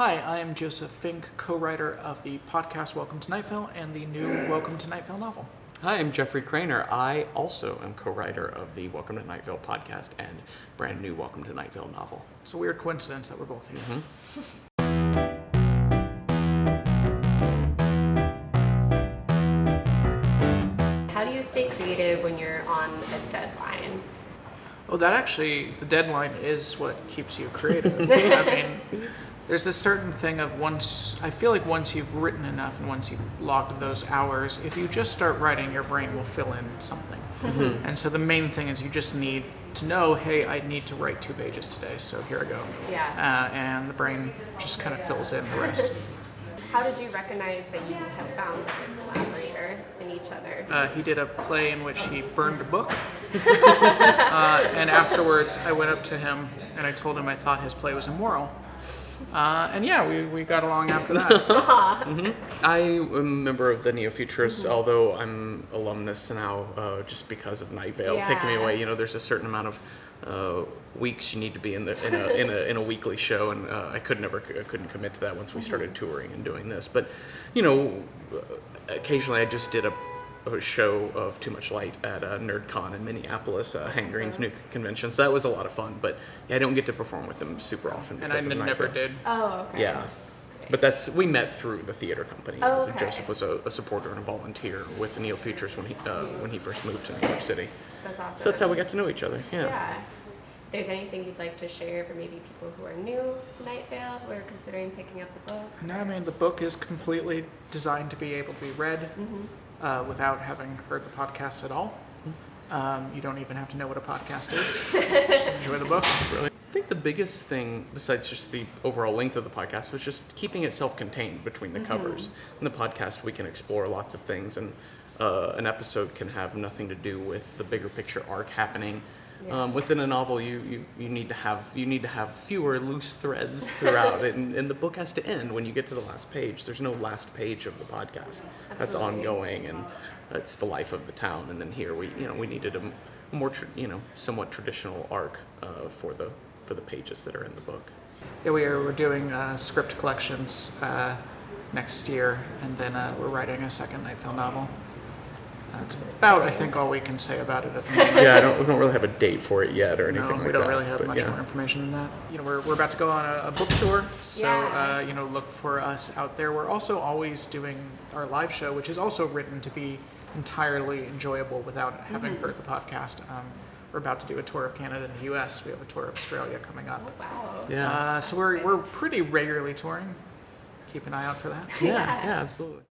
Hi, I am Joseph Fink, co-writer of the podcast Welcome to Night Vale and the new Welcome to Night Vale novel. Hi, I'm Jeffrey Cranor. I also am co-writer of the Welcome to Night Vale podcast and brand new Welcome to Night Vale novel. It's a weird coincidence that we're both here. How do you stay creative when you're on a deadline? Oh, the deadline is what keeps you creative. I mean, there's a certain thing of once you've written enough and once you've logged those hours, if you just start writing, your brain will fill in something. Mm-hmm. And so the main thing is you just need to know, hey, I need to write 2 pages today, so here I go. Yeah. And the brain just kind of fills in the rest. How did you recognize that you have found a good collaborator in each other? He did a play in which he burned a book. And afterwards, I went up to him and I told him I thought his play was immoral. And yeah, we got along after that. I am a member of the Neo-Futurists, although I'm alumnus now just because of Night Vale taking me away. You know, there's a certain amount of weeks you need to be in a weekly show, and I couldn't commit to that once we started touring and doing this. But you know, occasionally I just did a show of Too Much Light at NerdCon in Minneapolis, Hank Green's new convention. So that was a lot of fun, but yeah, I don't get to perform with them super often. And I never did. Oh, okay. Yeah. But we met through the theater company. Oh, okay. Joseph was a supporter and a volunteer with the Neo-Futurists when he first moved to New York City. That's awesome. So that's how we got to know each other. Yeah. If there's anything you'd like to share for maybe people who are new to Night Vale who are considering picking up the book? No, I mean, the book is completely designed to be able to be read without having heard the podcast at all. You don't even have to know what a podcast is. Just enjoy the book. Brilliant. I think the biggest thing, besides just the overall length of the podcast, was just keeping it self-contained between the covers. In the podcast, we can explore lots of things, and an episode can have nothing to do with the bigger picture arc happening. Yeah. Within a novel, you need to have fewer loose threads throughout, and the book has to end when you get to the last page. There's no last page of the podcast. Absolutely. That's ongoing, and it's the life of the town. And then here we needed a more somewhat traditional arc for the pages that are in the book. Yeah, we're doing script collections next year, and then we're writing a second Night Vale novel. That's about, I think, all we can say about it at the moment. Yeah, we don't really have a date for it yet or anything like that. No, we don't really have much more information than that. You know, we're about to go on a book tour, so look for us out there. We're also always doing our live show, which is also written to be entirely enjoyable without having heard the podcast. We're about to do a tour of Canada and the U.S. We have a tour of Australia coming up. Oh, wow. Yeah. So we're pretty regularly touring. Keep an eye out for that. Yeah, absolutely.